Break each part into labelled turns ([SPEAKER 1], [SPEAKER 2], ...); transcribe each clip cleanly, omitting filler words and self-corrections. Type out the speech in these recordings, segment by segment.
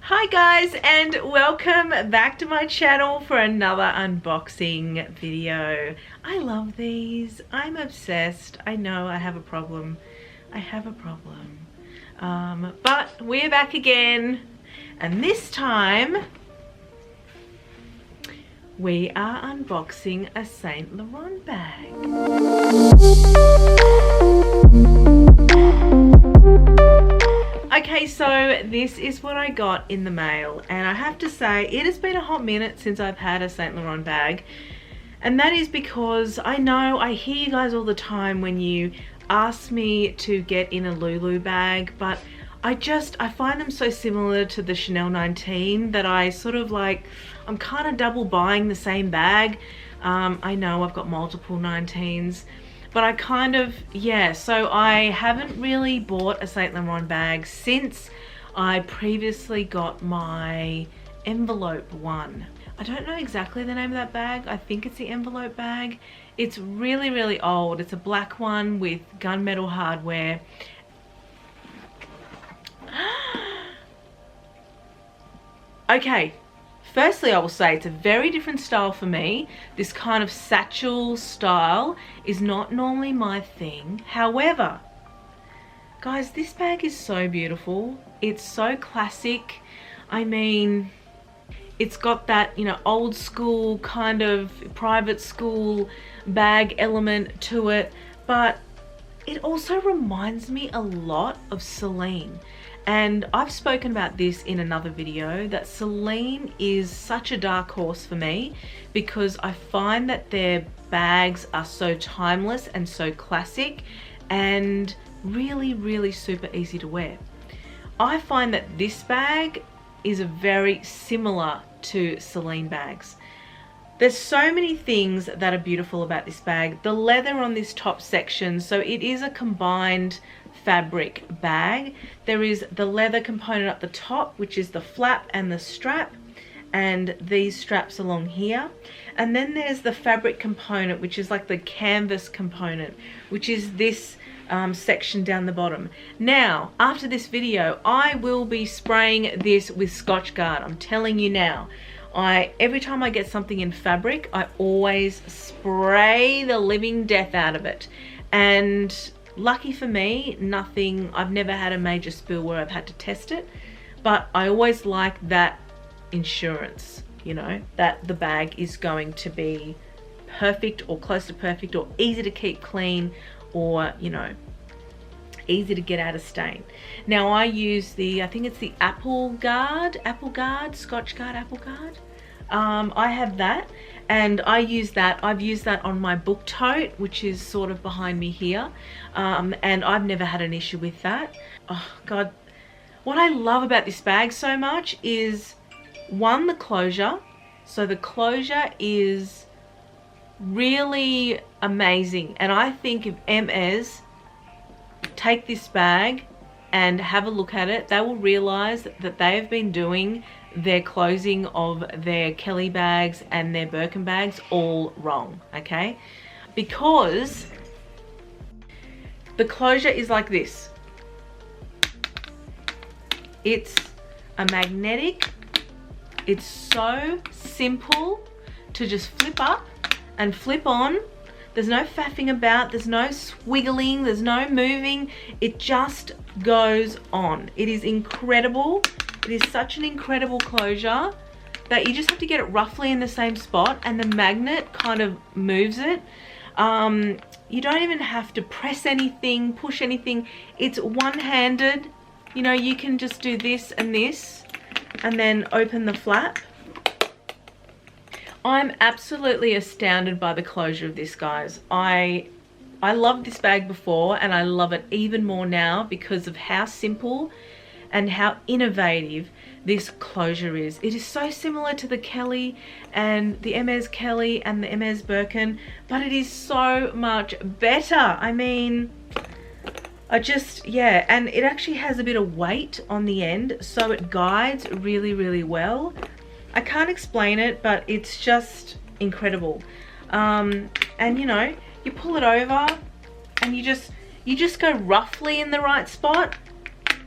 [SPEAKER 1] Hi guys, and welcome back to my channel for another unboxing video. I love these. I'm obsessed. I know I have a problem. But we're back again, and this time we are unboxing a Saint Laurent bag. Okay, so this is what I got in the mail, and I have to say it has been a hot minute since I've had a Saint Laurent bag, and that is because I know I hear you guys all the time when you ask me to get in a Lulu bag, but I find them so similar to the Chanel 19 that I sort of like, I'm kind of double buying the same bag. I know I've got multiple 19s, but I kind of, yeah, so I haven't really bought a Saint Laurent bag since I previously got my envelope one. I don't know exactly the name of that bag. I think it's the envelope bag. It's really, really old. It's a black one with gunmetal hardware. Okay. Firstly, I will say it's a very different style for me. This kind of satchel style is not normally my thing. However, guys, this bag is so beautiful. It's so classic. I mean, it's got that, you know, old school kind of private school bag element to it, but it also reminds me a lot of Celine. And I've spoken about this in another video, that Celine is such a dark horse for me because I find that their bags are so timeless and so classic and really, really super easy to wear. I find that this bag is very similar to Celine bags. There's so many things that are beautiful about this bag. The leather on this top section, so it is a combined fabric bag. There is the leather component up the top, which is the flap and the strap, and these straps along here, and then there's the fabric component, which is like the canvas component, which is this section down the bottom. Now, after this video, I will be spraying this with Scotch Guard. I'm telling you now. Every time I get something in fabric, I always spray the living death out of it. And lucky for me, I've never had a major spill where I've had to test it, but I always like that insurance, you know, that the bag is going to be perfect or close to perfect or easy to keep clean, or, you know, easy to get out of stain. Now I use I think it's the Scotch Guard Apple Guard. I have that, and I've used that on my book tote, which is sort of behind me here, and I've never had an issue with that. Oh God, what I love about this bag so much is, one, the closure. So the closure is really amazing, and I think if Hermes take this bag and have a look at it, they will realize that they have been doing their closing of their Kelly bags and their Birkin bags all wrong, okay? Because the closure is like this. It's a magnetic. It's so simple to just flip up and flip on. There's no faffing about, there's no swiggling, there's no moving. It just goes on. It is incredible. It is such an incredible closure that you just have to get it roughly in the same spot, and the magnet kind of moves it. You don't even have to press anything, push anything. It's one-handed. You know, you can just do this and then open the flap. I'm absolutely astounded by the closure of this, guys. I loved this bag before, and I love it even more now because of how simple and how innovative this closure is. It is so similar to the Kelly and the Hermes Kelly and the Hermes Birkin, but it is so much better. I mean, yeah, and it actually has a bit of weight on the end, so it guides really, really well. I can't explain it, but it's just incredible. And you know, you pull it over and you just go roughly in the right spot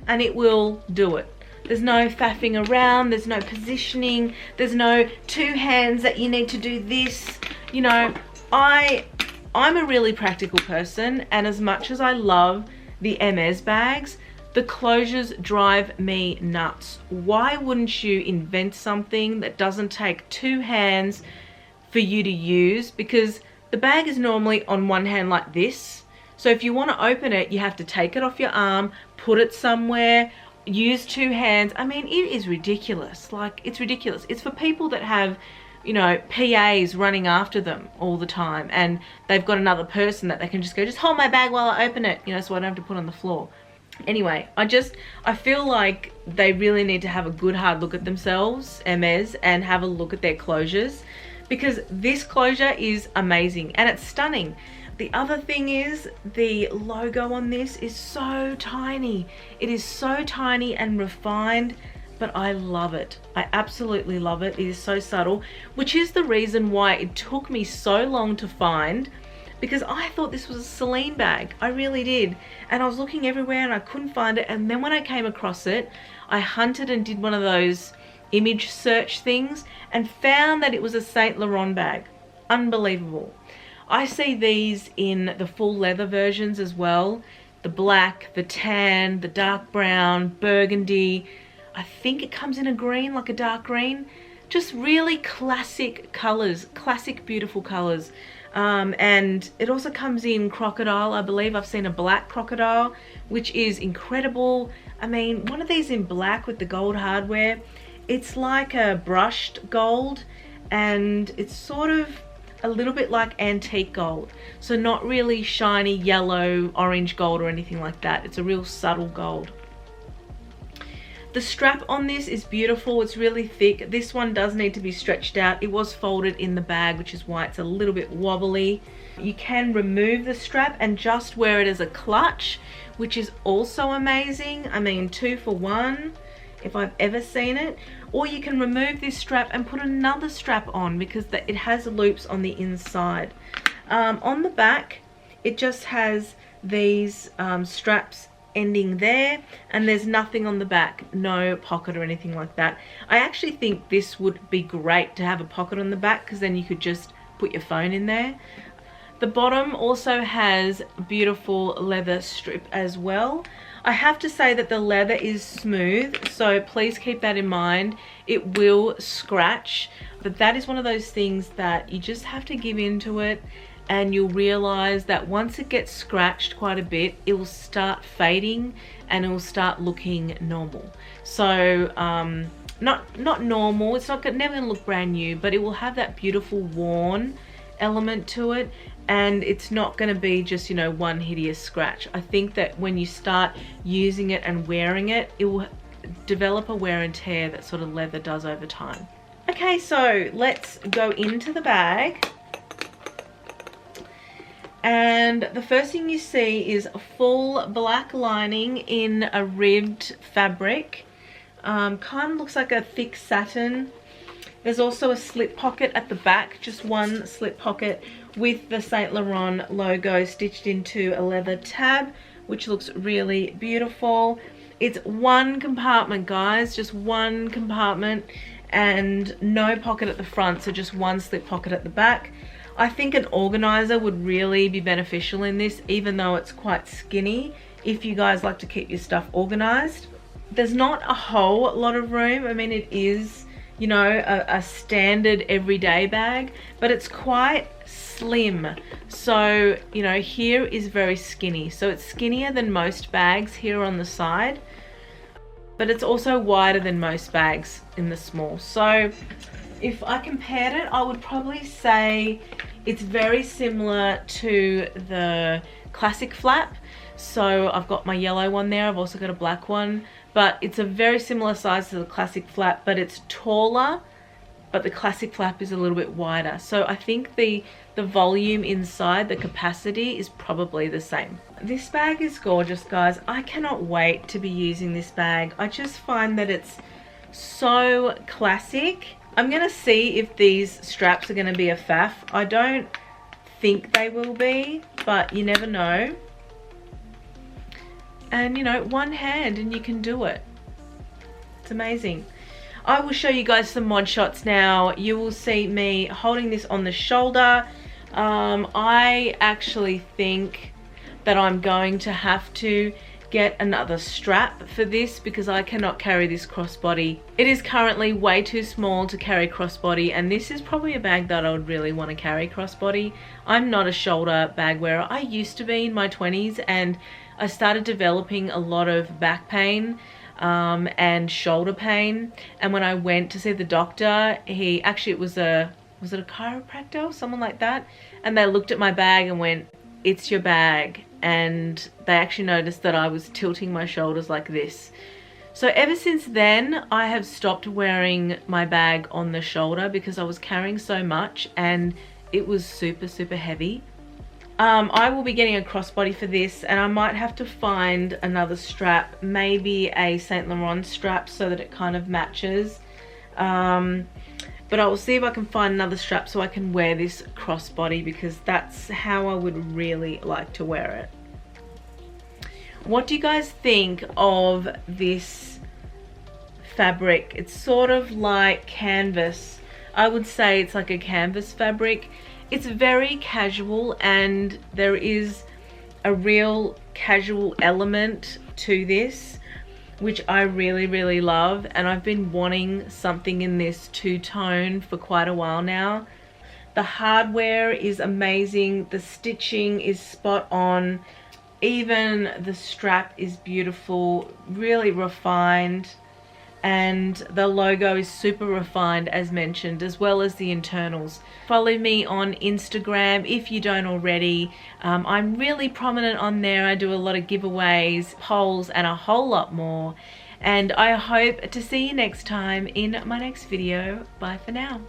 [SPEAKER 1] and it will do it. There's no faffing around, there's no positioning, there's no two hands that you need to do this. You know, I'm a really practical person, and as much as I love the Hermes bags, the closures drive me nuts. Why wouldn't you invent something that doesn't take two hands for you to use? Because the bag is normally on one hand like this. So if you want to open it, you have to take it off your arm, put it somewhere, use two hands. I mean, it is ridiculous. Like, it's ridiculous. It's for people that have, you know, PAs running after them all the time, and they've got another person that they can just go, just hold my bag while I open it, you know, so I don't have to put it on the floor. Anyway, I feel like they really need to have a good hard look at themselves, Hermes, and have a look at their closures, because this closure is amazing and it's stunning. The other thing is the logo on this is so tiny. It is so tiny and refined, but I love it. I absolutely love it. It is so subtle, which is the reason why it took me so long to find, because I thought this was a Celine bag. I really did. And I was looking everywhere and I couldn't find it. And then when I came across it, I hunted and did one of those image search things and found that it was a Saint Laurent bag. Unbelievable. I see these in the full leather versions as well. The black, the tan, the dark brown, burgundy. I think it comes in a green, like a dark green. Just really classic colors, classic beautiful colors. And it also comes in crocodile. I believe I've seen a black crocodile, which is incredible. I mean, one of these in black with the gold hardware, it's like a brushed gold, and it's sort of a little bit like antique gold. So not really shiny yellow, orange gold or anything like that. It's a real subtle gold. The strap on this is beautiful. It's really thick. This one does need to be stretched out. It was folded in the bag, which is why it's a little bit wobbly. You can remove the strap and just wear it as a clutch, which is also amazing. I mean, 2 for 1 if I've ever seen it. Or you can remove this strap and put another strap on, because it has loops on the inside. On the back, it just has these straps ending there, and there's nothing on the back, no pocket or anything like that. I actually think this would be great to have a pocket on the back, because then you could just put your phone in there. The bottom also has beautiful leather strip as well. I have to say that the leather is smooth, so please keep that in mind. It will scratch, but that is one of those things that you just have to give into it, and you'll realize that once it gets scratched quite a bit, it will start fading and it will start looking normal. So not normal, it's never gonna look brand new, but it will have that beautiful worn element to it, and it's not going to be just, you know, one hideous scratch. I think that when you start using it and wearing it, it will develop a wear and tear that sort of leather does over time. Okay, so let's go into the bag. And the first thing you see is a full black lining in a ribbed fabric. Kind of looks like a thick satin. There's also a slip pocket at the back, just one slip pocket with the Saint Laurent logo stitched into a leather tab, which looks really beautiful. It's one compartment, guys, just one compartment, and no pocket at the front, so just one slip pocket at the back. I think an organizer would really be beneficial in this, even though it's quite skinny, if you guys like to keep your stuff organized. There's not a whole lot of room. I mean, it is, you know, a standard everyday bag, but it's quite slim. So, you know, here is very skinny. So it's skinnier than most bags here on the side, but it's also wider than most bags in the small. So if I compared it, I would probably say it's very similar to the classic flap. So I've got my yellow one there, I've also got a black one, but it's a very similar size to the classic flap, but it's taller, but the classic flap is a little bit wider. So I think the volume inside, the capacity, is probably the same. This bag is gorgeous, guys. I cannot wait to be using this bag. I just find that it's so classic. I'm gonna see if these straps are gonna be a faff. I don't think they will be, but you never know. And you know, one hand and you can do it. It's amazing. I will show you guys some mod shots now. You will see me holding this on the shoulder. I actually think that I'm going to have to get another strap for this because I cannot carry this crossbody. It is currently way too small to carry crossbody, and this is probably a bag that I would really want to carry crossbody. I'm not a shoulder bag wearer. I used to be in my 20s, and I started developing a lot of back pain and shoulder pain, and when I went to see the doctor, it was a chiropractor or someone like that, and they looked at my bag and went, "It's your bag," and they actually noticed that I was tilting my shoulders like this. So ever since then I have stopped wearing my bag on the shoulder because I was carrying so much and it was super heavy. I will be getting a crossbody for this, and I might have to find another strap, maybe a Saint Laurent strap so that it kind of matches. But I will see if I can find another strap so I can wear this crossbody, because that's how I would really like to wear it. What do you guys think of this fabric? It's sort of like canvas. I would say it's like a canvas fabric. It's very casual, and there is a real casual element to this, which I really love, and I've been wanting something in this two-tone for quite a while now. The hardware is amazing, the stitching is spot on, even the strap is beautiful, really refined, and the logo is super refined as mentioned, as well as the internals. Follow me on Instagram if you don't already. I'm really prominent on there. I do a lot of giveaways, polls, and a whole lot more. And I hope to see you next time in my next video. Bye for now.